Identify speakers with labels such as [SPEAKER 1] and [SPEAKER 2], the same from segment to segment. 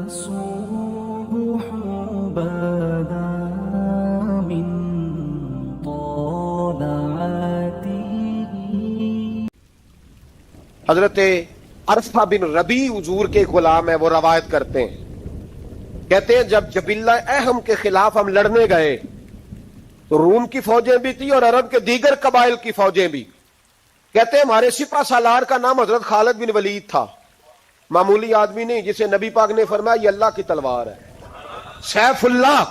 [SPEAKER 1] الصبح بدا من طلعته.
[SPEAKER 2] حضرت عرفہ بن ربی حضور کے غلام ہے، وہ روایت کرتے ہیں، کہتے ہیں جب جبلہ اہم کے خلاف ہم لڑنے گئے تو روم کی فوجیں بھی تھی اور عرب کے دیگر قبائل کی فوجیں بھی. کہتے ہیں ہمارے سپہ سالار کا نام حضرت خالد بن ولید تھا، معمولی آدمی نہیں جسے نبی پاک نے فرمایا یہ اللہ کی تلوار ہے، سیف اللہ.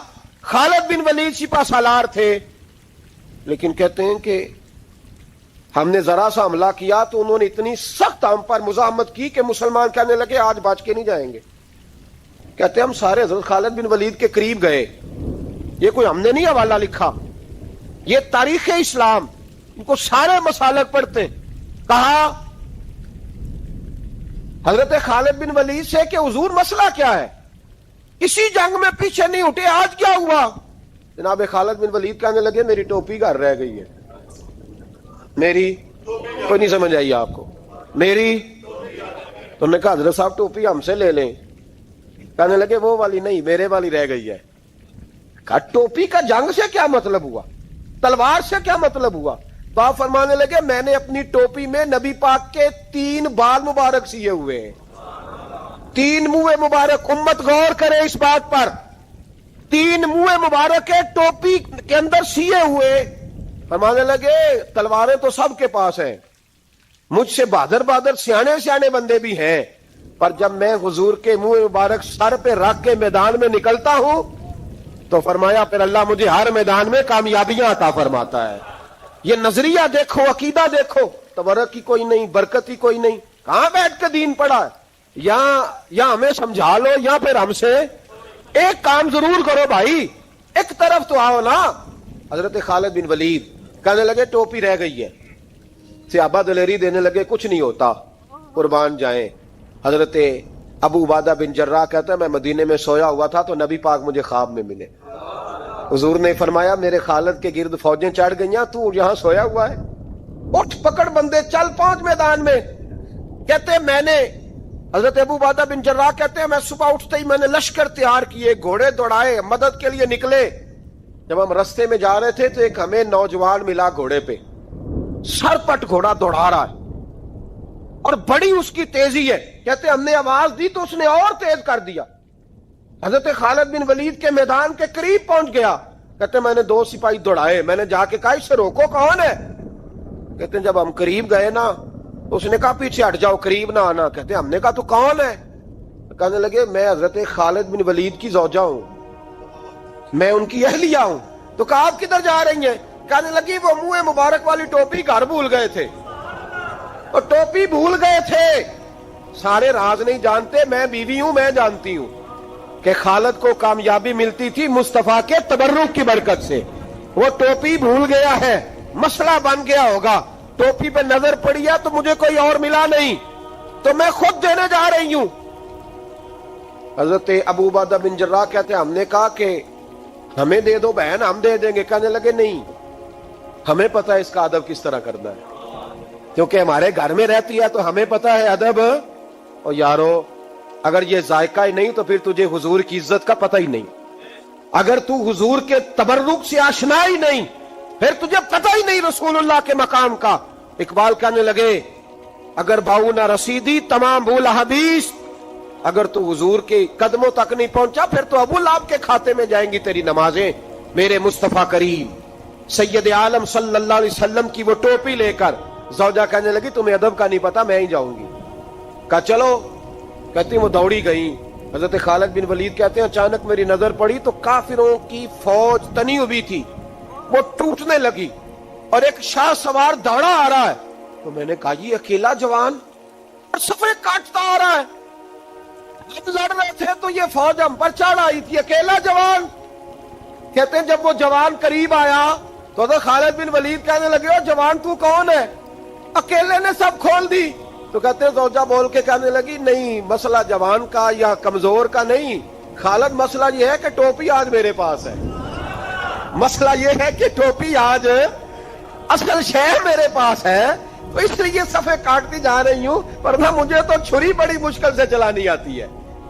[SPEAKER 2] خالد بن ولید سپہ سالار تھے، لیکن کہتے ہیں کہ ہم نے ذرا سا حملہ کیا تو انہوں نے اتنی سخت ہم پر مزاحمت کی کہ مسلمان کہنے لگے آج بچ کے نہیں جائیں گے. کہتے ہیں ہم سارے حضرت خالد بن ولید کے قریب گئے. یہ کوئی ہم نے نہیں حوالہ لکھا، یہ تاریخ اسلام، ان کو سارے مسالک پڑھتے ہیں. کہا حضرت خالد بن ولید سے کہ حضور مسئلہ کیا ہے، اسی جنگ میں پیچھے نہیں اٹھے، آج کیا ہوا؟ جناب خالد بن ولید کہنے لگے میری ٹوپی گھر رہ گئی ہے. میری کوئی نہیں سمجھ آئی آپ کو؟ میری تو نے کہا حضرت صاحب ٹوپی ہم سے لے لیں. کہنے لگے وہ والی نہیں، میرے والی رہ گئی ہے. کہا ٹوپی کا جنگ سے کیا مطلب ہوا، تلوار سے کیا مطلب ہوا؟ تو آپ فرمانے لگے میں نے اپنی ٹوپی میں نبی پاک کے 3 بال مبارک سیے ہوئے ہیں، 3 منہ مبارک. امت غور کرے اس بات پر، 3 منہ مبارک ہے ٹوپی کے اندر سیے ہوئے. فرمانے لگے تلواریں تو سب کے پاس ہیں، مجھ سے بہادر بہادر سیانے سیانے بندے بھی ہیں، پر جب میں حضور کے منہ مبارک سر پہ رکھ کے میدان میں نکلتا ہوں تو فرمایا پھر اللہ مجھے ہر میدان میں کامیابیاں عطا فرماتا ہے. یہ نظریہ دیکھو، عقیدہ دیکھو، تبرک کی کوئی نہیں، برکت کی کوئی نہیں. کہاں بیٹھ کے دین پڑھا ہے؟ یا ہمیں سمجھا لو یا پھر ہم سے ایک کام ضرور کرو بھائی، ایک طرف تو آؤ نا. حضرت خالد بن ولید کہنے لگے ٹوپی رہ گئی ہے. صحابہ دلیری دینے لگے کچھ نہیں ہوتا، قربان جائیں. حضرت ابو عبادہ بن جراح کہتا ہے میں مدینے میں سویا ہوا تھا تو نبی پاک مجھے خواب میں ملے. حضور نے فرمایا میرے خالد کے گرد فوجیں چڑھ گئیں، تو یہاں سویا ہوا ہے، اٹھ پکڑ بندے چل پہنچ میدان میں. کہتے ہیں میں نے، حضرت ابو عبادہ بن جراح کہتے ہیں میں صبح اٹھتے ہی میں نے لشکر تیار کیے، گھوڑے دوڑائے، مدد کے لیے نکلے. جب ہم رستے میں جا رہے تھے تو ایک ہمیں نوجوان ملا گھوڑے پہ، سر پٹ گھوڑا دوڑا رہا ہے اور بڑی اس کی تیزی ہے. کہتے ہم نے آواز دی تو اس نے اور تیز کر دیا. حضرت خالد بن ولید کے میدان کے قریب پہنچ گیا. کہتے میں نے 2 سپاہی دوڑائے، میں نے جا کے کہا اسے روکو کون ہے. کہتے ہیں جب ہم قریب گئے نا تو اس نے کہا پیچھے ہٹ جاؤ، قریب نہ آنا. کہتے ہم نے کہا تو کون ہے؟ کہنے لگے میں حضرت خالد بن ولید کی زوجہ ہوں، میں ان کی اہلیہ ہوں. تو کہا آپ کدھر جا رہی ہیں؟ کہنے لگی وہ منہ مبارک والی ٹوپی گھر بھول گئے تھے، اور ٹوپی بھول گئے تھے. سارے راز نہیں جانتے، میں بیوی ہوں، میں جانتی ہوں کہ خالد کو کامیابی ملتی تھی مصطفیٰ کے تبرک کی برکت سے. وہ ٹوپی بھول گیا ہے، مسئلہ بن گیا ہوگا. ٹوپی پہ نظر پڑی ہے تو مجھے کوئی اور ملا نہیں تو میں خود دینے جا رہی ہوں. حضرت ابو عبادہ بن جراح کہتے ہیں ہم نے کہا کہ ہمیں دے دو بہن، ہم دے دیں گے. کہنے لگے نہیں، ہمیں پتہ ہے اس کا ادب کس طرح کرنا ہے، کیونکہ ہمارے گھر میں رہتی ہے تو ہمیں پتہ ہے ادب. اور یارو اگر یہ ذائقہ ہی نہیں تو پھر تجھے حضور کی عزت کا پتہ ہی نہیں. اگر تو حضور کے تبرک سے آشنا ہی نہیں پھر تجھے پتہ ہی نہیں رسول اللہ کے مقام کا. اقبال کہنے لگے اگر باؤ نہ رسیدی تمام بھول حدیث، اگر تو حضور کے قدموں تک نہیں پہنچا پھر تو ابو لہب کے کھاتے میں جائیں گی تیری نمازیں. میرے مصطفیٰ کریم سید عالم صلی اللہ علیہ وسلم کی وہ ٹوپی لے کر زوجہ کہنے لگی تمہیں ادب کا نہیں پتا، میں ہی جاؤں گی. کہا چلو. کہتی وہ دوڑی گئی. حضرت خالد بن ولید کہتے ہیں اچانک میری نظر پڑی تو کافروں کی فوج تنی ہوئی تھی، وہ ٹوٹنے لگی اور ایک شاہ سوار دوڑا آ رہا ہے. تو میں نے کہا یہ اکیلا جوان اور صفے کاٹتا آ رہا ہے، جب لڑ رہے تھے تو یہ فوج ہم پر چڑھ آئی تھی، اکیلا جوان. کہتے ہیں جب وہ جوان قریب آیا تو حضرت خالد بن ولید کہنے لگے او جوان تو کون ہے، اکیلے نے سب کھول دی. تو کہتے ہیں زوجہ بول کے کہنے لگی نہیں، مسئلہ جوان کا یا کمزور کا نہیں خالد، مسئلہ یہ ہے کہ ٹوپی آج میرے پاس ہے. مسئلہ یہ ہے کہ ٹوپی آج اصل شے میرے پاس ہے تو اس لیے صفحے کاٹتی جا رہی ہوں، ورنہ مجھے تو چھری بڑی مشکل سے چلانی آتی ہے.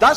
[SPEAKER 2] 10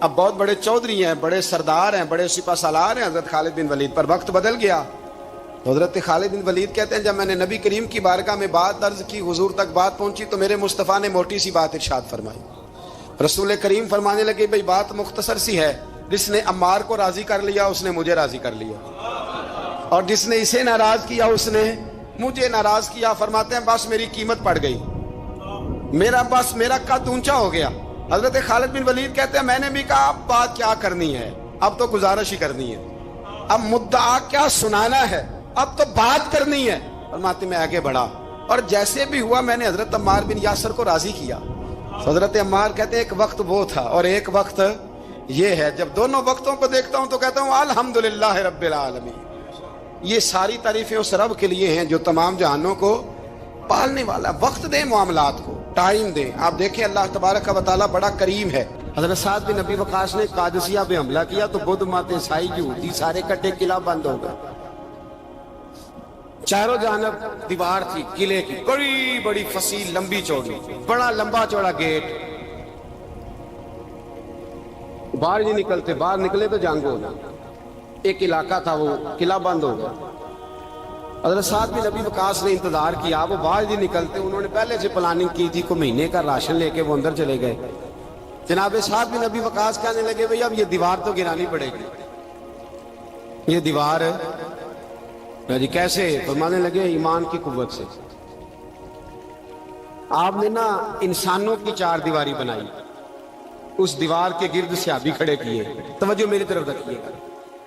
[SPEAKER 3] اب بہت بڑے چودھری ہیں, بڑے سردار ہیں, بڑے سپہ سالار ہیں حضرت خالد بن ولید پر. وقت بدل گیا تو حضرت خالد بن ولید کہتے ہیں جب میں نے نبی کریم کی بارگاہ میں بات عرض کی, حضور تک بات پہنچی تو میرے مصطفیٰ نے موٹی سی بات ارشاد فرمائی. رسول کریم فرمانے لگے بھئی بات مختصر سی ہے, جس نے عمار کو راضی کر لیا اس نے مجھے راضی کر لیا, اور جس نے اسے ناراض کیا اس نے مجھے ناراض کیا. فرماتے ہیں بس میری قیمت پڑ گئی, میرا قد اونچا ہو گیا. حضرت خالد بن ولید کہتے ہیں میں نے بھی کہا اب بات کیا کرنی ہے, اب تو گزارش ہی کرنی ہے, اب مدعا کیا سنانا ہے, اب تو بات کرنی ہے. فرماتے میں آگے بڑھا اور جیسے بھی ہوا میں نے حضرت عمار بن یاسر کو راضی کیا. حضرت عمار کہتے ہیں ایک وقت وہ تھا اور ایک وقت یہ ہے, جب دونوں وقتوں کو دیکھتا ہوں تو کہتا ہوں الحمدللہ رب العالمین. یہ ساری تعریفیں اس رب کے لیے ہیں جو تمام جہانوں کو پالنے والا. وقت دیں معاملات کو, ٹائم دیں. آپ دیکھیں اللہ تبارک و تعالیٰ بڑا کریم ہے. حضرت سعد بن ابی وقاص نے قادسیہ پہ حملہ کیا تو بدھ مت عیسائی یہودی سارے کٹے, قلعہ بند ہو گئے. چاروں جانب دیوار تھی قلعے کی, بڑی بڑی فصیل لمبی چوڑی, بڑا لمبا چوڑا گیٹ. باہر نہیں نکلتے, باہر نکلے تو جنگ ہونا. ایک علاقہ تھا وہ قلعہ بند ہو گیا. حضرت سعد بن ابی وقاص نے انتظار کیا, وہ باہر نہیں نکلتے. انہوں نے پہلے سے پلاننگ کی تھی, کو مہینے کا راشن لے کے وہ اندر چلے گئے. جناب سعد بن ابی وقاص کہنے لگے بھئی اب یہ دیوار تو گرانی پڑے گی. یہ دیوار جی کیسے؟ فرمانے لگے ایمان کی قوت سے. آپ نے نا انسانوں کی چار دیواری بنائی, اس دیوار کے گرد صحابی کھڑے کیے. توجہ میری طرف رکھیے گا.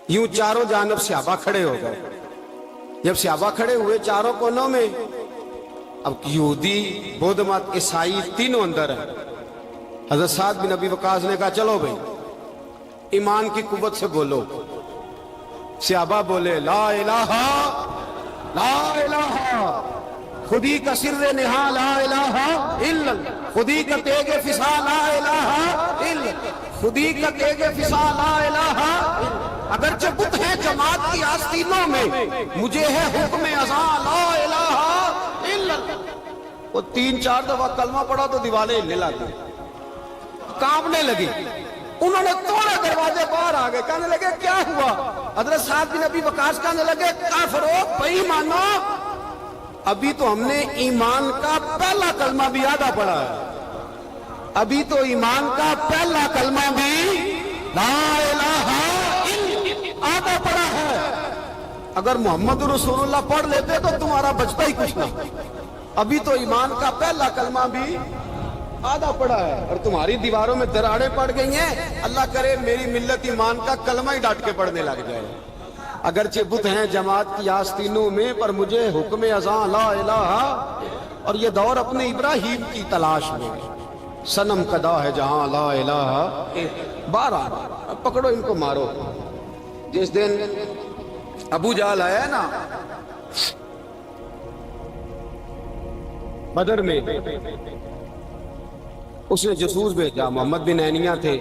[SPEAKER 3] یوں چاروں جانب صحابہ کھڑے ہو گئے. جب صحابہ کھڑے ہوئے چاروں کونوں میں, اب یہودی بدھ مت عیسائی تینوں اندر ہیں. حضرت سعد بن ابی وقاص نے کہا چلو بھئی ایمان کی قوت سے بولو. صحابہ بولے لا الہ لا الہ خودی کا سر نہا لا الہ الا اللہ, خودی کا تیغ فسا لا الہ الا اللہ, خودی کا تیغ فسا لا الہ. اگرچہ بت ہے جماعت کی آستینوں میں, مجھے ہے حکم ازاں لا الہ الا اللہ. وہ 3-4 دفعہ کلمہ پڑھا تو دیواریں ہلنے لگی, کانپنے لگی. انہوں نے توڑے دروازے باہر آ گئے. کہنے لگے کیا ہوا؟ حضرت سعد بن ابی وقاص کہنے لگے کافرو بے ایمانو, ابھی تو ہم نے ایمان کا پہلا کلمہ بھی آدھا پڑھا ہے. ابھی تو ایمان کا پہلا کلمہ بھی لا الہ الا آدھا پڑھا ہے. اگر محمد رسول اللہ پڑھ لیتے تو تمہارا بچتا ہی کچھ نہیں. ابھی تو ایمان کا پہلا کلمہ بھی آدھا پڑا ہے اور تمہاری دیواروں میں دراڑیں پڑ گئی ہیں. اللہ کرے میری ملت ایمان کا کلمہ ہی ڈانٹ کے پڑھنے لگ جائے. اگرچہ بت ہیں جماعت کی آستینوں میں, پر مجھے حکم ازاں لا الہ. اور یہ دور اپنے ابراہیم کی تلاش میں, صنم کدا ہے جہاں لا الہ. بارہ پکڑو ان کو مارو. جس دن ابو جہل آیا نا بدر میں, اس نے جاسوس بھیجا. محمد بن عینیہ تھے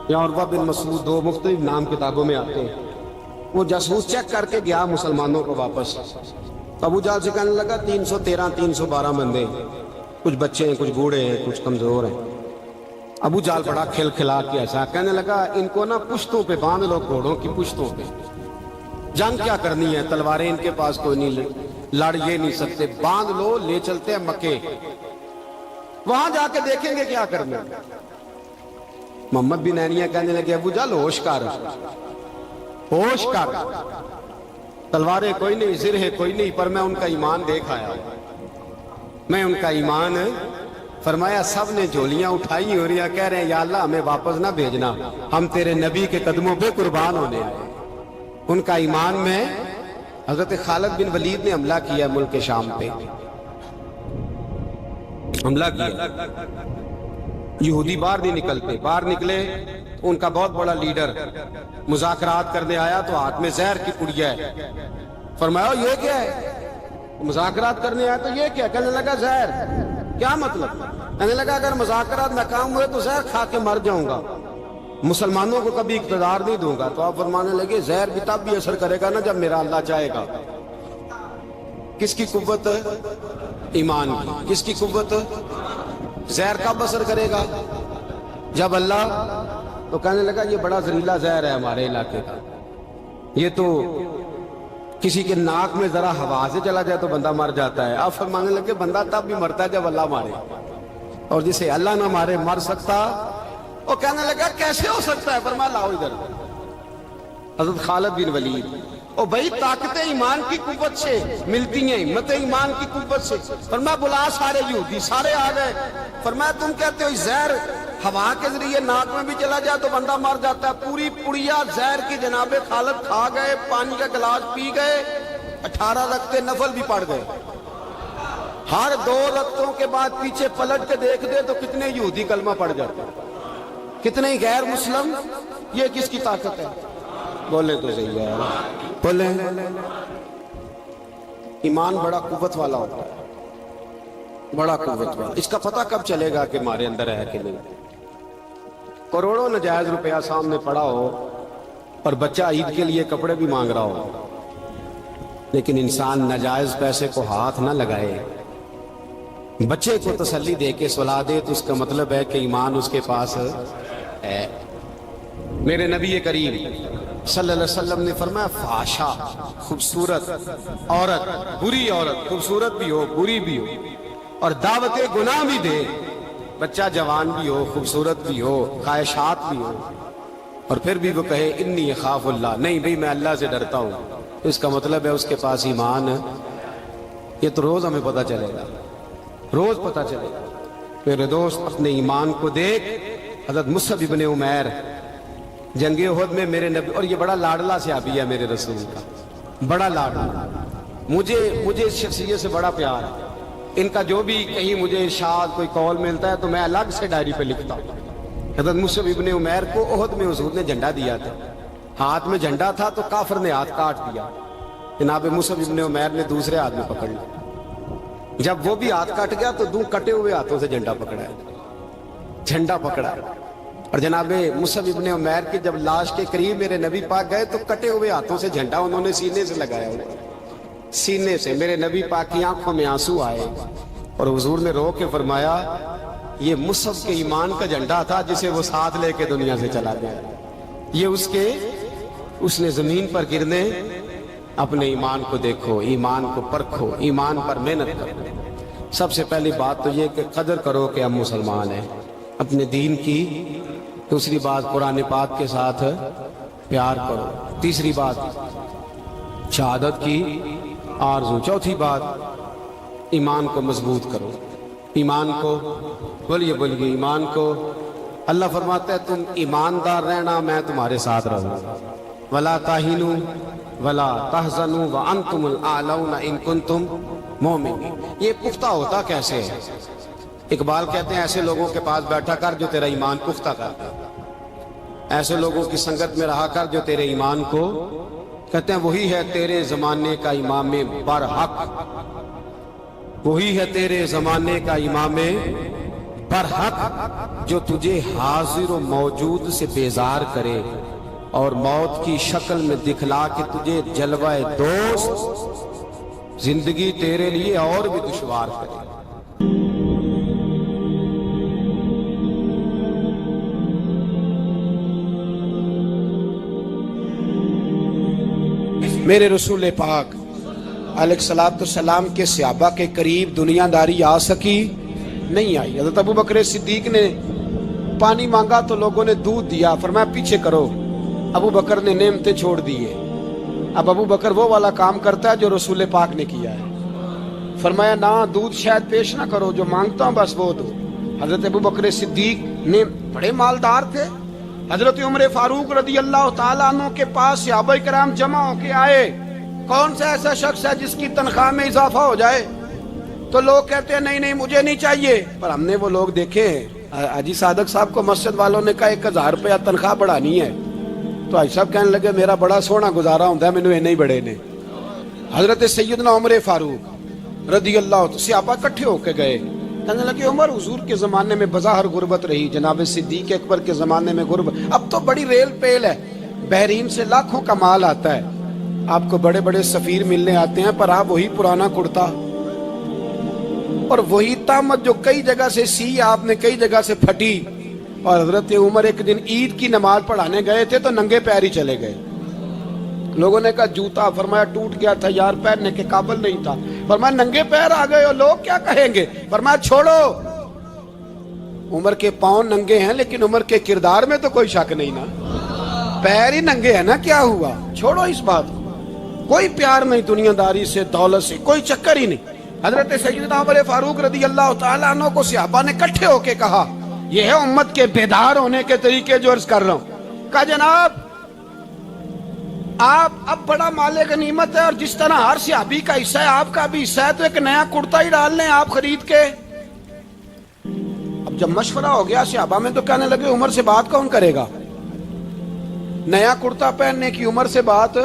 [SPEAKER 3] یا عروہ بن مسعود, 2 مختلف نام کتابوں میں آتے ہیں. وہ جاسوس چیک کر کے گیا مسلمانوں کو واپس. ابو جہل سے کہنے لگا 313 312 بندے, کچھ بچے ہیں, کچھ بوڑھے ہیں, کچھ کمزور ہیں. ابو جہل بڑا کھل کھلا کے ایسا کہنے لگا ان کو نا پشتوں پہ باندھ لو, گھوڑوں کی پشتوں پہ. جنگ کیا کرنی ہے, تلواریں ان کے پاس کوئی نہیں, لڑ یہ نہیں سکتے. باندھ لو, لے چلتے ہیں مکے, وہاں جا کے دیکھیں گے کیا کرنا. محمد بن عینیہ کہنے لگے ابو جہل ہوش کر, ہوش کر. تلواریں کوئی نہیں, زرہ کوئی نہیں, پر میں ان کا ایمان دیکھ آیا, میں ان کا ایمان. فرمایا سب نے جھولیاں اٹھائی ہو رہی ہیں, کہہ رہے ہیں یا اللہ ہمیں واپس نہ بھیجنا, ہم تیرے نبی کے قدموں پہ قربان ہونے ہیں. ان کا ایمان میں. حضرت خالد بن ولید نے حملہ کیا ملک شام پہ, حملہ کیا. یہودی باہر نہیں نکلتے, باہر نکلے تو ان کا بہت بڑا لیڈر مذاکرات کرنے آیا تو ہاتھ میں زہر کی پڑیا ہے. فرمایا یہ کیا ہے؟ مذاکرات کرنے آیا تو یہ کیا؟ کہنے لگا زہر. کیا مطلب؟ کہنے لگا اگر مذاکرات ناکام ہوئے تو زہر کھا کے مر جاؤں گا, مسلمانوں کو کبھی اقتدار نہیں دوں گا. تو آپ فرمانے لگے زہر بھی تب بھی اثر کرے گا نا جب میرا اللہ چاہے گا. کس کی قوت؟ ایمان کی. کس کی قوت؟ زہر کب اثر کرے گا؟ جب اللہ تو کہنے لگا یہ بڑا زہریلا زہر ہے ہمارے علاقے کا، یہ تو کسی کے ناک میں ذرا ہوا سے چلا جائے تو بندہ مر جاتا ہے۔ آپ فرمانے لگے بندہ تب بھی مرتا ہے جب اللہ مارے، اور جسے اللہ نہ مارے مر سکتا؟ وہ کہنے لگا کیسے ہو سکتا ہے؟ فرمایا لاؤ ادھر۔ حضرت خالد بن ولید، او بھائی طاقتیں ایمان کی قوت سے ملتی ہیں، ہمت ایمان کی قوت سے۔ فرمایا بلا سارے یہودی، سارے آ گئے۔ فرمایا تم کہتے ہو زہر ہوا کے ذریعے ناک میں بھی چلا جائے تو بندہ مر جاتا ہے، پوری پڑیا زہر کی جناب خالد کھا گئے، پانی کا گلاس پی گئے، 18 رکعتیں نفل بھی پڑھ گئے۔ ہر 2 رکعتوں کے بعد پیچھے پلٹ کے دیکھ دے تو کتنے یہودی کلمہ پڑھ جاتے ہیں، کتنے غیر مسلم۔ یہ کس کی طاقت ہے؟ بولے تو صحیح ہے، بولے۔ ایمان بڑا قوت والا ہوتا ہے، بڑا قوت والا۔ اس کا پتہ کب چلے گا کہ ہمارے اندر ہے کہ نہیں؟ کروڑوں ناجائز روپیہ سامنے پڑا ہو اور بچہ عید کے لیے کپڑے بھی مانگ رہا ہو، لیکن انسان ناجائز پیسے کو ہاتھ نہ لگائے، بچے کو تسلی دے کے سلا دے، تو اس کا مطلب ہے کہ ایمان اس کے پاس ہے۔ میرے نبی کریم صلی اللہ علیہ وسلم نے فرمایا فحشا، خوبصورت عورت، بری عورت، خوبصورت بھی ہو بری بھی ہو، اور دعوت گناہ بھی دے، بچہ جوان بھی ہو خوبصورت بھی ہو خواہشات بھی ہو، اور پھر بھی وہ کہے انی اخاف اللہ، نہیں بھئی میں اللہ سے ڈرتا ہوں، تو اس کا مطلب ہے اس کے پاس ایمان ہے۔ یہ تو روز ہمیں پتہ چلے گا، روز پتہ چلے گا۔ میرے دوست اپنے ایمان کو دیکھ۔ حضرت مصعب ابن عمیر جنگ احد میں میرے نبی، اور یہ بڑا لاڈلا صحابی ہے میرے رسول کا، بڑا لاڈلا، مجھے اس شخصیت سے بڑا پیار ہے۔ ان کا جو بھی کہیں مجھے ارشاد کوئی قول ملتا ہے تو میں الگ سے ڈائری پہ لکھتا ہوں۔ حضرت مصعب ابن عمیر کو احد میں حضور نے جھنڈا دیا تھا، ہاتھ میں جھنڈا تھا تو کافر نے ہاتھ کاٹ دیا، جناب مصعب ابن عمیر نے دوسرے ہاتھ میں پکڑ لیا۔ جب وہ بھی ہاتھ کٹ گیا تو 2 کٹے ہوئے ہاتھوں سے جھنڈا پکڑا ہے، جھنڈا پکڑا۔ اور جناب مصعب ابن عمیر کی جب لاش کے قریب میرے نبی پاک گئے تو کٹے ہوئے ہاتھوں سے جھنڈا انہوں نے سینے سے لگایا ہوا، سینے سے۔ میرے نبی پاک کی آنکھوں میں آنسو آئے اور حضور نے رو کے فرمایا یہ مصعب کے ایمان کا جھنڈا تھا جسے وہ ساتھ لے کے دنیا سے چلا گیا، یہ اس نے زمین پر گرنے۔ اپنے ایمان کو دیکھو، ایمان کو پرکھو، ایمان پر محنت کرو۔ سب سے پہلی بات تو یہ کہ قدر کرو کہ ہم مسلمان ہیں، اپنے دین کی۔ دوسری بات قرآن پاک کے ساتھ پیار کرو۔ تیسری بات شہادت کی آرزو۔ چوتھی بات ایمان کو مضبوط کرو، ایمان کو بولیے ایمان کو۔ اللہ فرماتا ہے تم ایماندار رہنا، میں تمہارے ساتھ رہوں گا۔ ولا تہنوا ولا تحزنوا وانتم الاعلون ان کنتم مؤمنین۔ یہ پختہ ہوتا کیسے ہے؟ اقبال کہتے ہیں ایسے لوگوں کے پاس بیٹھا کر جو تیرا ایمان پختہ کرتا ہے، ایسے لوگوں کی سنگت میں رہا کر جو تیرے ایمان کو، کہتے ہیں وہی ہے تیرے زمانے کا امام برحق، وہی ہے تیرے زمانے کا امام برحق جو تجھے حاضر و موجود سے بیزار کرے اور موت کی شکل میں دکھلا کے تجھے جلوہ دوست زندگی تیرے لیے اور بھی دشوار کرے۔
[SPEAKER 2] میرے رسول پاک علیہ الصلوۃ والسلام کے صحابہ کے قریب دنیا داری آ سکی نہیں آئی۔ حضرت ابو بکر صدیق نے پانی مانگا تو لوگوں نے دودھ دیا، فرمایا پیچھے کرو، ابو بکر نے نعمتیں چھوڑ دیے۔ اب ابو بکر وہ والا کام کرتا ہے جو رسول پاک نے کیا ہے، فرمایا نہ دودھ شاید پیش نہ کرو، جو مانگتا ہوں بس وہ دو۔ حضرت ابو بکر صدیق نے بڑے مالدار تھے، حضرت عمر فاروق رضی اللہ تعالیٰ عنہ کے پاس صحابہ کرام جمع ہو کے آئے، کون سا ایسا شخص ہے جس کی تنخواہ میں اضافہ ہو جائے؟ تو لوگ کہتے ہیں نہیں نہیں مجھے نہیں چاہیے، پر ہم نے وہ لوگ دیکھے ہیں۔ حاجی صادق صاحب کو مسجد والوں نے کہا 1000 روپیہ تنخواہ بڑھانی ہے، تو حاجی صاحب کہنے لگے میرا بڑا سونا گزارا ہوتا ہے، مینوں نہیں بڑے نے۔ حضرت سیدنا عمر فاروق رضی اللہ عنہ صحابہ اکٹھے ہو کے گئے، کہنے لگے عمر حضور کے زمانے میں بظاہر غربت رہی، جناب صدیق اکبر کے زمانے میں غربت، اب تو بڑی ریل پیل ہے، بحرین سے لاکھوں کا مال آتا ہے، آپ کو بڑے بڑے سفیر ملنے آتے ہیں، پر آپ وہی پرانا کرتا اور وہی تامت جو کئی جگہ سے سی آپ نے کئی جگہ سے پھٹی،
[SPEAKER 3] اور حضرت عمر ایک دن عید کی نماز پڑھانے گئے تھے تو ننگے پیر ہی چلے گئے. لوگوں نے کہا جوتا، فرمایا ٹوٹ گیا تھا یار، پہننے کے قابل نہیں تھا. فرمایا ننگے پیر آ گئے ہو، لوگ کیا کہیں گے؟ فرمایا چھوڑو، عمر کے پاؤں ننگے ہیں لیکن عمر کے کردار میں تو کوئی شک نہیں نا، پیر ہی ننگے ہیں نا، کیا ہوا؟ چھوڑو اس بات کو. کوئی پیار نہیں دنیا داری سے، دولت سے، کوئی چکر ہی نہیں. حضرت سیدنا عمر فاروق رضی اللہ تعالیٰ عنہ کو صحابہ نے کٹھے ہو کے کہا، یہ ہے امت کے بیدار ہونے کے طریقے جو عرض کر رہا ہوں. کہا جناب آپ اب بڑا مال غنیمت ہے، اور جس طرح ہر صحابی کا حصہ ہے آپ کا بھی حصہ ہے، تو ایک نیا کرتا ہی ڈال لیں آپ خرید کے. اب جب مشورہ ہو گیا صحابہ میں تو کہنے لگے عمر سے بات کون کرے گا؟ نیا کرتا پہننے کی عمر سے بات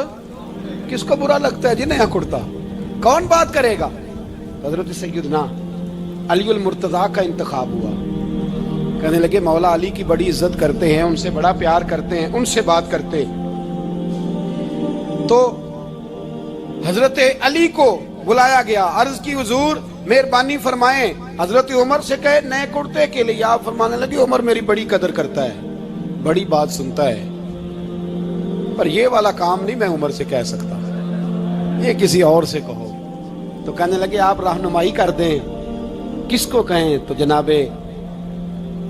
[SPEAKER 3] کس کو برا لگتا ہے جی؟ نیا کرتا کون بات کرے گا؟ حضرت سیدنا علی المرتضیٰ کا انتخاب ہوا. کہنے لگے مولا علی کی بڑی عزت کرتے ہیں، ان سے بڑا پیار کرتے ہیں، ان سے بات کرتے. تو حضرت علی کو بلایا گیا، عرض کی حضور مہربانی فرمائیں حضرت عمر سے کہے نئے کرتے کے لیے. آپ فرمانے لگے عمر میری بڑی قدر کرتا ہے، بڑی بات سنتا ہے، پر یہ والا کام نہیں میں عمر سے کہہ سکتا، یہ کسی اور سے کہو. تو کہنے لگے آپ رہنمائی کر دیں، کس کو کہیں؟ تو جناب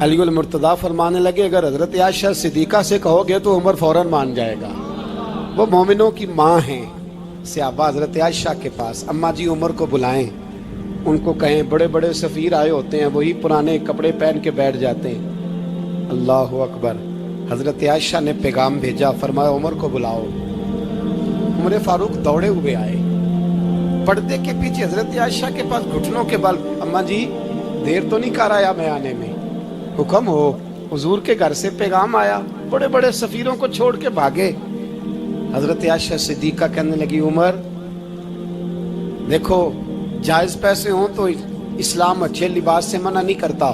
[SPEAKER 3] علی المرتضیٰ فرمانے لگے اگر حضرت عائشہ صدیقہ سے کہو گے تو عمر فوراً مان جائے گا، وہ مومنوں کی ماں ہیں. صحابہ حضرت عائشہ کے پاس، اماں جی عمر کو بلائیں، ان کو کہیں بڑے بڑے سفیر آئے ہوتے ہیں، وہی پرانے کپڑے پہن کے بیٹھ جاتے ہیں. اللہ اکبر. حضرت عائشہ نے پیغام بھیجا، فرمایا عمر کو بلاؤ. عمر فاروق دوڑے ہوئے آئے، پردے کے پیچھے حضرت عائشہ کے پاس گھٹنوں کے بل، اماں جی دیر تو نہیں کر آیا میں آنے میں؟ حکم ہو. حضور کے گھر سے پیغام آیا، بڑے بڑے سفیروں کو چھوڑ کے بھاگے. حضرت عائشہ صدیقہ کہنے لگی عمر دیکھو جائز پیسے ہوں تو اسلام اچھے لباس سے منع نہیں کرتا،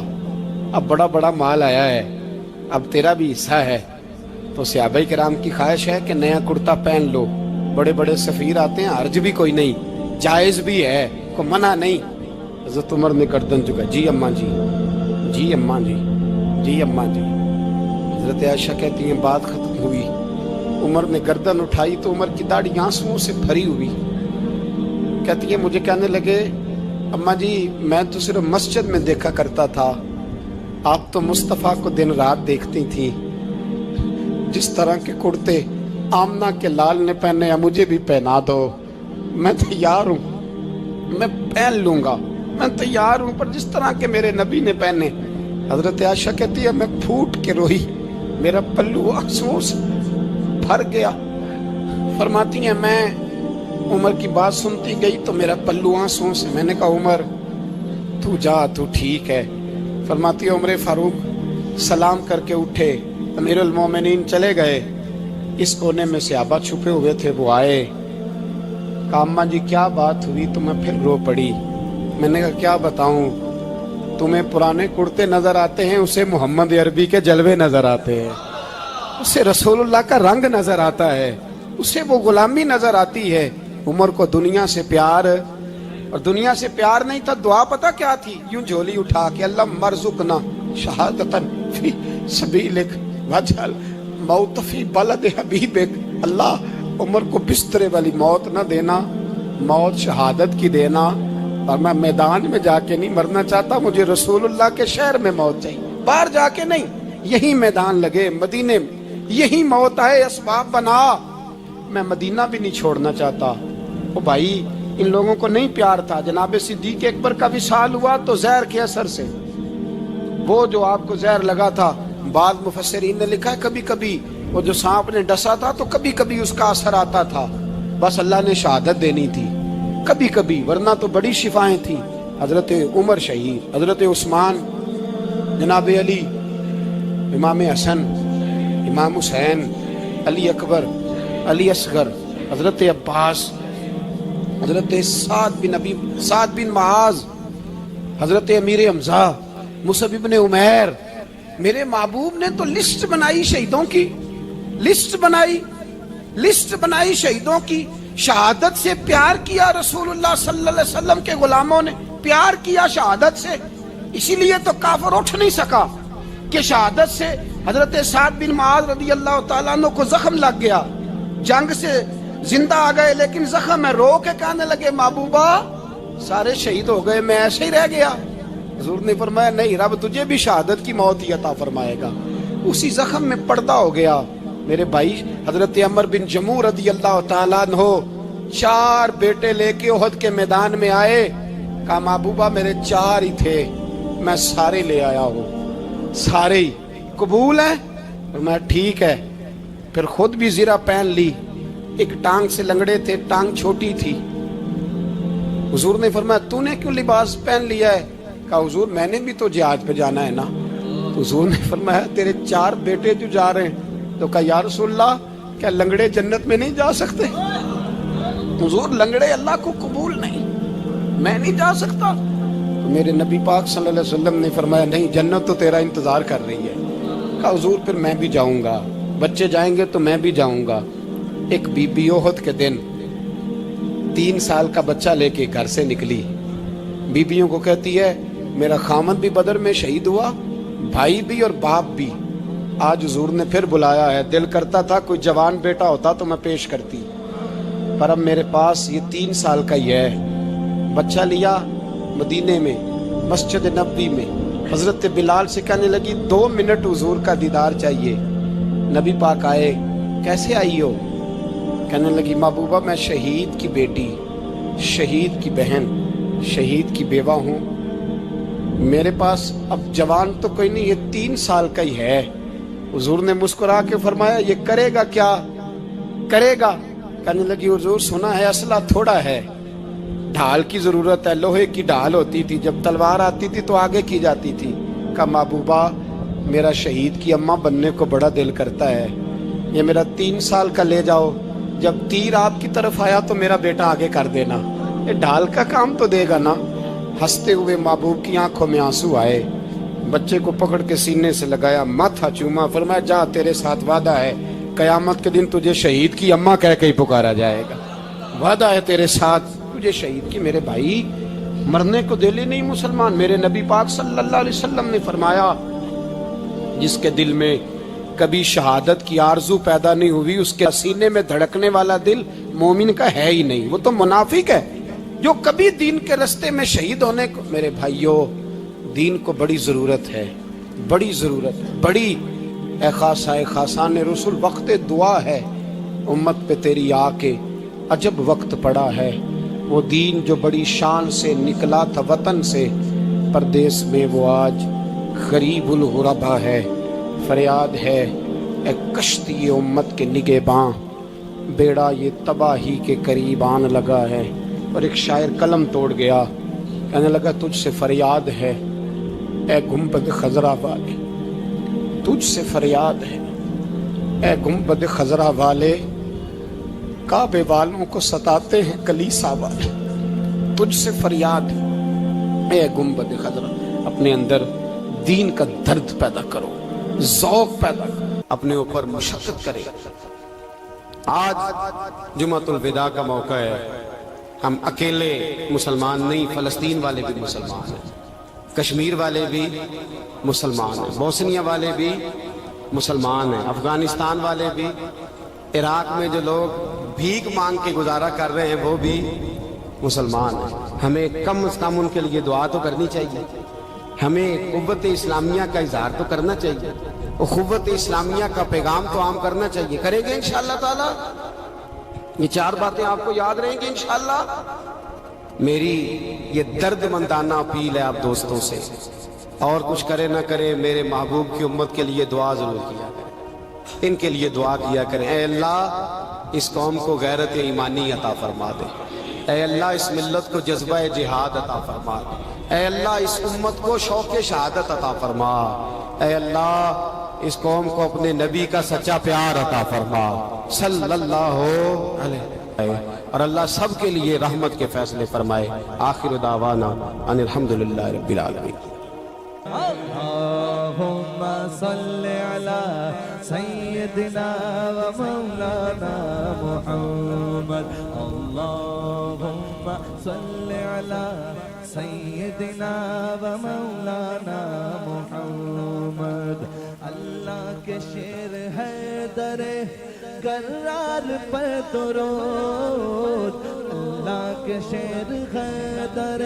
[SPEAKER 3] اب بڑا بڑا مال آیا ہے، اب تیرا بھی حصہ ہے، تو صحابہ کرام کی خواہش ہے کہ نیا کرتا پہن لو. بڑے بڑے سفیر آتے ہیں، حرج بھی کوئی نہیں، جائز بھی ہے، کوئی منع نہیں. حضرت عمر نے گردن جھکا، جی اماں جی، جی اماں جی، جی اماں جی. حضرت عائشہ کہتی ہیں بات ختم ہوئی، عمر نے گردن اٹھائی تو عمر کی داڑھی آنسوؤں سے بھری ہوئی. کہتی ہے مجھے کہنے لگے اماں جی میں تو صرف مسجد میں دیکھا کرتا تھا، آپ تو مصطفیٰ کو دن رات دیکھتی تھی، جس طرح کے کرتے آمنہ کے لال نے پہنے ہیں مجھے بھی پہنا دو، میں تیار ہوں، میں پہن لوں گا، میں تیار ہوں، پر جس طرح کے میرے نبی نے پہنے. حضرت عائشہ کہتی ہے میں پھوٹ کے روئی، میرا پلو آنسوؤں سے بھر گیا. فرماتی ہیں میں عمر کی بات سنتی گئی تو میرا پلو آنسوؤں سے، میں نے کہا عمر تو جا، تو ٹھیک ہے. فرماتی ہے عمر فاروق سلام کر کے اٹھے، امیر المومنین چلے گئے. اس کونے میں صحابہ چھپے ہوئے تھے، وہ آئے، کہا اماں جی کیا بات ہوئی؟ تو میں پھر رو پڑی. میں نے کہا کیا بتاؤں، تمہیں پرانے کرتے نظر آتے ہیں، اسے محمد عربی کے جلوے نظر آتے ہیں، اسے رسول اللہ کا رنگ نظر آتا ہے، اسے وہ غلامی نظر آتی ہے. عمر کو دنیا سے پیار، اور دنیا سے پیار نہیں تھا، دعا پتہ کیا تھی؟ یوں جھولی اٹھا کے اللہ مرزقنا شہادتن فی سبیلک وجعل موت فی بلد حبیبک. اللہ عمر کو بسترے والی موت نہ دینا، موت شہادت کی دینا، اور میں میدان میں جا کے نہیں مرنا چاہتا، مجھے رسول اللہ کے شہر میں موت چاہیے، باہر جا کے نہیں، یہی میدان لگے مدینے میں، یہی موت آئے، اسباب بنا، میں مدینہ بھی نہیں چھوڑنا چاہتا. او بھائی ان لوگوں کو نہیں پیار تھا. جناب صدیق اکبر کا وصال ہوا تو زہر کے اثر سے، وہ جو آپ کو زہر لگا تھا، بعض مفسرین نے لکھا ہے کبھی کبھی وہ جو سانپ نے ڈسا تھا تو کبھی کبھی اس کا اثر آتا تھا، بس اللہ نے شہادت دینی تھی کبھی کبھی، ورنہ تو بڑی شفائیں تھیں. حضرت عمر شہید، حضرت عثمان، جناب علی، امام حسن، امام حسین، علی اکبر، علی اصغر، حضرت عباس، حضرت سعد بن معاذ، حضرت امیر حمزہ، مصعب بن عمیر. میرے محبوب نے تو لسٹ بنائی شہیدوں کی، لسٹ بنائی شہیدوں کی. شہادت سے پیار کیا رسول اللہ صلی اللہ علیہ وسلم کے غلاموں نے، پیار کیا شہادت سے، اسی لیے تو کافر اٹھ نہیں سکا. کہ شہادت سے حضرت سعد بن معاذ رضی اللہ تعالیٰ عنہ کو زخم لگ گیا، جنگ سے زندہ آ گئے لیکن زخم ہے، رو کے کہنے لگے محبوبہ سارے شہید ہو گئے، میں ایسے ہی رہ گیا۔ حضور نے فرمایا نہیں، رب تجھے بھی شہادت کی موت ہی عطا فرمائے گا۔ اسی زخم میں پردہ ہو گیا۔ میرے بھائی حضرت عمر بن جموح رضی اللہ تعالیٰ عنہ 4 بیٹے لے کے احد کے میدان میں آئے، کہا محبوبہ میرے 4 ہی تھے، میں سارے لے آیا ہوں، سارے ہی قبول ہیں؟ میں ٹھیک ہے۔ پھر خود بھی زرہ پہن لی، ایک ٹانگ سے لنگڑے تھے، ٹانگ چھوٹی تھی۔ حضور نے فرمایا تو نے کیوں لباس پہن لیا ہے؟ کہا حضور میں نے بھی تو جہاد پہ جانا ہے نا۔ تو حضور نے فرمایا تیرے 4 بیٹے جو جا رہے ہیں، تو کہا یا رسول اللہ کیا لنگڑے جنت میں نہیں جا سکتے؟ حضور لنگڑے اللہ کو قبول نہیں، میں نہیں جا سکتا۔ تو میرے نبی پاک صلی اللہ علیہ وسلم نے فرمایا نہیں، جنت تو تیرا انتظار کر رہی ہے۔ کہا حضور پھر میں بھی جاؤں گا، بچے جائیں گے تو میں بھی جاؤں گا۔ ایک بی بی احد کے دن 3 سال کا بچہ لے کے گھر سے نکلی، بیویوں کو کہتی ہے میرا خامد بھی بدر میں شہید ہوا، بھائی بھی اور باپ بھی، آج حضور نے پھر بلایا ہے، دل کرتا تھا کوئی جوان بیٹا ہوتا تو میں پیش کرتی، پر اب میرے پاس یہ 3 سال کا ہی ہے۔ بچہ لیا مدینے میں مسجد نبوی میں، حضرت بلال سے کہنے لگی 2 منٹ حضور کا دیدار چاہیے۔ نبی پاک آئے، کیسے آئی ہو؟ کہنے لگی محبوبہ میں شہید کی بیٹی، شہید کی بہن، شہید کی بیوہ ہوں، میرے پاس اب جوان تو کوئی نہیں، یہ 3 سال کا ہی ہے۔ حضور نے مسکرا کے فرمایا یہ کرے گا کیا کرے گا؟ کہنے لگی حضور سنا ہے اسلحہ تھوڑا ہے، ڈھال کی ضرورت ہے، لوہے کی ڈھال ہوتی تھی، جب تلوار آتی تھی تو آگے کی جاتی تھی۔ کہا محبوبہ میرا شہید کی اماں بننے کو بڑا دل کرتا ہے، یہ میرا 3 سال کا لے جاؤ، جب تیر آپ کی طرف آیا تو میرا بیٹا آگے کر دینا، یہ ڈھال کا کام تو دے گا نا۔ ہنستے ہوئے محبوب کی آنکھوں میں آنسو آئے، بچے کو پکڑ کے سینے سے لگایا، ماتھا چوما، فرمایا جا تیرے ساتھ وعدہ ہے قیامت کے دن تجھے شہید کی اماں کہہ کے ہی پکارا جائے گا، وعدہ ہے تیرے ساتھ تجھے شہید کی۔ میرے بھائی مرنے کو دل ہی نہیں مسلمان۔ میرے نبی پاک صلی اللہ علیہ وسلم نے فرمایا جس کے دل میں کبھی شہادت کی آرزو پیدا نہیں ہوئی، اس کے سینے میں دھڑکنے والا دل مومن کا ہے ہی نہیں، وہ تو منافق ہے۔ جو کبھی دین کے رستے میں شہید ہونے کو، میرے بھائیوں دین کو بڑی ضرورت ہے، بڑی ضرورت ہے، بڑی۔ اے خاصان رسول وقت دعا ہے، امت پہ تیری آ کے عجب وقت پڑا ہے۔ وہ دین جو بڑی شان سے نکلا تھا وطن سے، پردیس میں وہ آج غریب الغربا ہے۔ فریاد ہے اے کشتی امت کے نگہباں، بیڑا یہ تباہی کے قریب آن لگا ہے۔ اور ایک شاعر قلم توڑ گیا، کہنے لگا تجھ سے فریاد ہے اے گنبد خضرا والے، تجھ سے فریاد ہے اے گنبد خضرا والے، کعبے والوں کو ستاتے ہیں کلیسا والے، تجھ سے فریاد ہے اے گنبد خضرا۔ اپنے اندر دین کا درد پیدا کرو، ذوق پیدا کرو، اپنے اوپر مشقت کرے۔ آج جمعۃ الوداع کا موقع ہے، ہم اکیلے مسلمان نہیں، فلسطین والے بھی مسلمان ہیں، کشمیر والے بھی مسلمان ہیں، بوسنیا والے بھی مسلمان ہیں، افغانستان والے بھی، عراق میں جو لوگ بھیک مانگ کے گزارا کر رہے ہیں وہ بھی مسلمان ہیں۔ ہمیں کم از کم ان کے لیے دعا تو کرنی چاہیے، ہمیں قوت اسلامیہ کا اظہار تو کرنا چاہیے، قوت اسلامیہ کا پیغام تو عام کرنا چاہیے۔ کریں گے انشاءاللہ تعالی؟ یہ 4 باتیں آپ کو یاد رہیں گی انشاءاللہ۔ میری یہ درد مندانہ اپیل ہے آپ دوستوں سے، اور کچھ کرے نہ کرے میرے محبوب کی امت کے لیے دعا ضرور کیا کریں، ان کے لیے دعا کیا کریں۔ اے اللہ اس قوم کو غیرت ایمانی عطا فرما دے، اے اللہ اس ملت کو جذبہ جہاد عطا فرما دے، اے اللہ اس امت کو شوق شہادت عطا فرما، اے اللہ اس قوم کو اپنے نبی کا سچا پیار عطا فرما صلی اللہ علیہ وسلم، اور اللہ سب کے لیے رحمت کے فیصلے فرمائے۔ آخر دعوانا ان الحمدللہ رب العالمین۔
[SPEAKER 1] اللهم صل على سيدنا ومولانا محمد، اللهم صل على سيدنا ومولانا محمد، شیر حیدر کرار پر درود اللہ کے شیر حیدر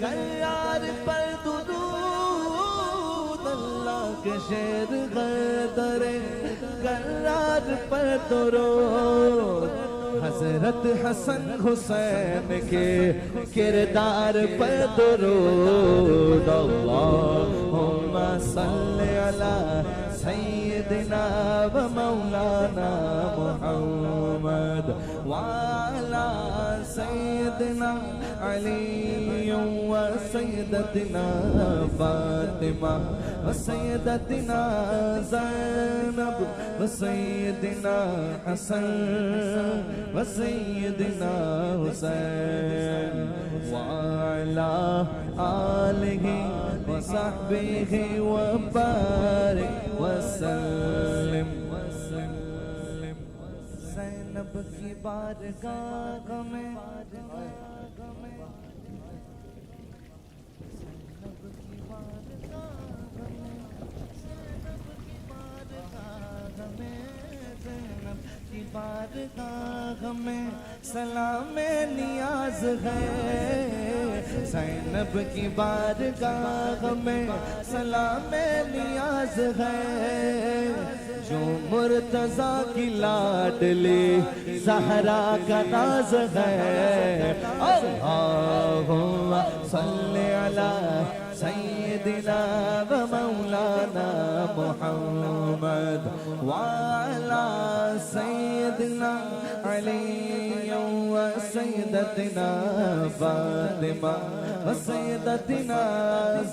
[SPEAKER 1] کرار پر درود اللہ کے شیر حیدر کرار پر درود حضرت حسن حسین کے کردار پر درود اللہم صلی علی سیدنا و مولانا محمد وعلی سیدنا علی و سیدتنا فاطمہ و سیدتنا زینب و سیدنا حسن و سیدنا حسین وعلی آلہ و صحبہ و بارک وسلم زینب کی بارگاہ میں بارگاہ میں سلام نیاز ہے زینب کی بارگاہ میں سلام نیاز ہے جو مرتضیٰ کی لاڈلی زہرا کا ناز ہے اللہم صلی علی سیدنا و مولانا محمد وعلی سیدنا علی و سیدتنا فاطمہ و سیدتنا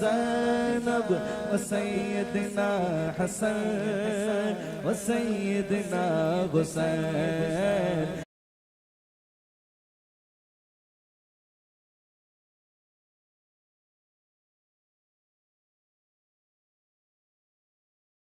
[SPEAKER 1] زینب و سیدنا حسن و سیدنا حسین